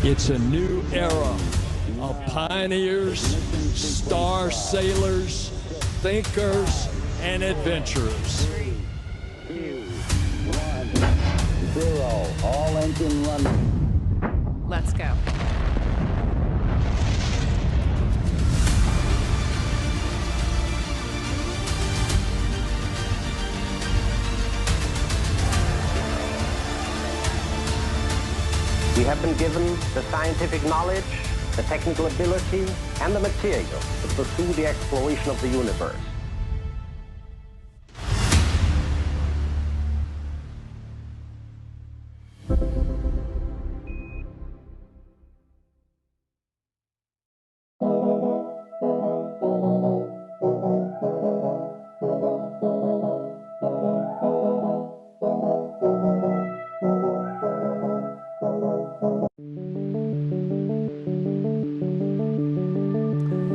It's a new era of pioneers, star sailors, thinkers, and adventurers. 3, 2, 1, 0. All engine running. Let's go. We have been given the scientific knowledge, the technical ability, and the material to pursue the exploration of the universe.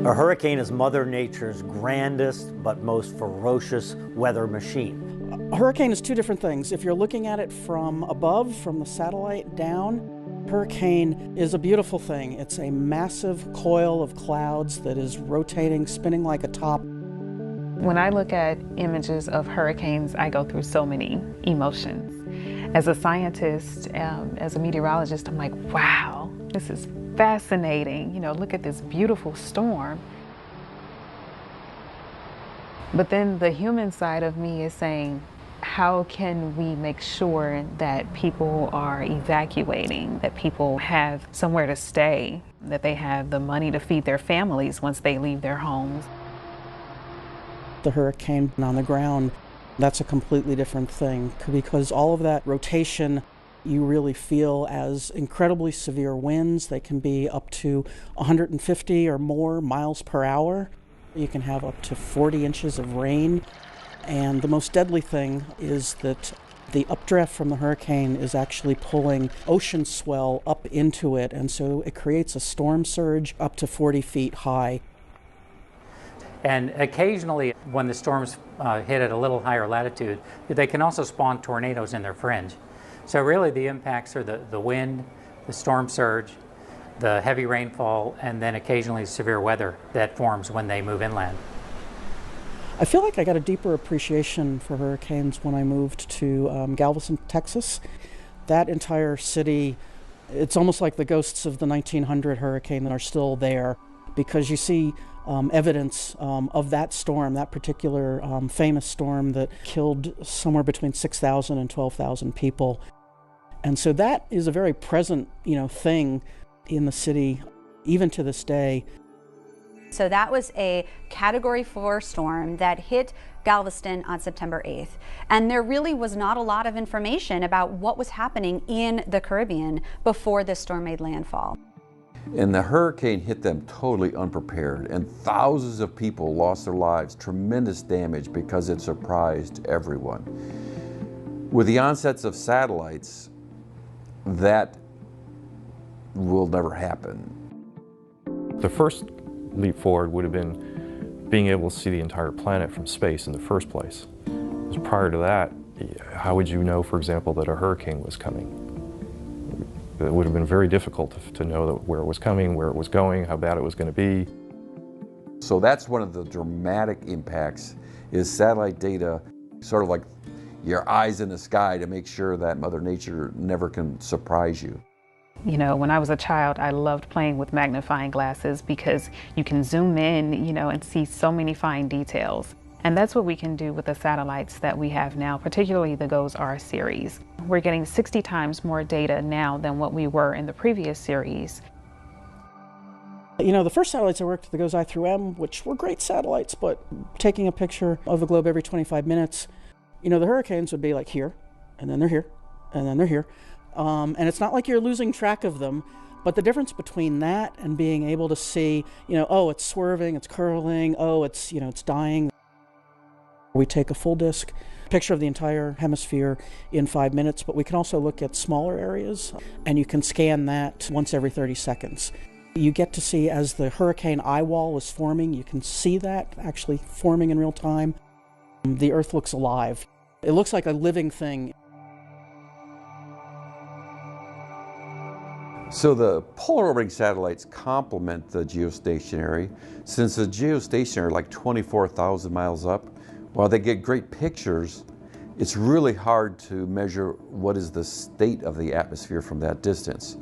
A hurricane is Mother Nature's grandest but most ferocious weather machine. A hurricane is two different things. If you're looking at it from above, from the satellite down, hurricane is a beautiful thing. It's a massive coil of clouds that is rotating, spinning like a top. When I look at images of hurricanes, I go through so many emotions. As a scientist, as a meteorologist, I'm like, wow, this is fascinating. You know, look at this beautiful storm. But then the human side of me is saying, how can we make sure that people are evacuating, that people have somewhere to stay, that they have the money to feed their families once they leave their homes? The hurricane on the ground, that's a completely different thing, because all of that rotation you really feel as incredibly severe winds. They can be up to 150 or more miles per hour. You can have up to 40 inches of rain. And the most deadly thing is that the updraft from the hurricane is actually pulling ocean swell up into it, and so it creates a storm surge up to 40 feet high. And occasionally, when the storms hit at a little higher latitude, they can also spawn tornadoes in their fringe. So really the impacts are the wind, the storm surge, the heavy rainfall, and then occasionally severe weather that forms when they move inland. I feel like I got a deeper appreciation for hurricanes when I moved to Galveston, Texas. That entire city, it's almost like the ghosts of the 1900 hurricane that are still there, because you see evidence of that storm, that particular famous storm that killed somewhere between 6,000 and 12,000 people. And so that is a very present, thing in the city, even to this day. So that was a Category 4 storm that hit Galveston on September 8th. And there really was not a lot of information about what was happening in the Caribbean before this storm made landfall. And the hurricane hit them totally unprepared, and thousands of people lost their lives, tremendous damage because it surprised everyone. With the onsets of satellites, that will never happen. The first leap forward would have been being able to see the entire planet from space in the first place. Because prior to that, how would you know, for example, that a hurricane was coming? It would have been very difficult to know where it was coming, where it was going, how bad it was going to be. So that's one of the dramatic impacts, is satellite data, sort of like your eyes in the sky to make sure that Mother Nature never can surprise you. You know, when I was a child, I loved playing with magnifying glasses because you can zoom in, and see so many fine details. And that's what we can do with the satellites that we have now, particularly the GOES-R series. We're getting 60 times more data now than what we were in the previous series. The first satellites I worked, the GOES-I through M, which were great satellites, but taking a picture of the globe every 25 minutes, the hurricanes would be like here, and then they're here, and then they're here. And it's not like you're losing track of them, but the difference between that and being able to see, oh, it's swerving, it's curling, oh, it's dying. We take a full disk picture of the entire hemisphere in 5 minutes, but we can also look at smaller areas, and you can scan that once every 30 seconds. You get to see, as the hurricane eye wall is forming, you can see that actually forming in real time. The Earth looks alive. It looks like a living thing. So the polar orbiting satellites complement the geostationary. Since the geostationary, like 24,000 miles up, while they get great pictures, it's really hard to measure what is the state of the atmosphere from that distance.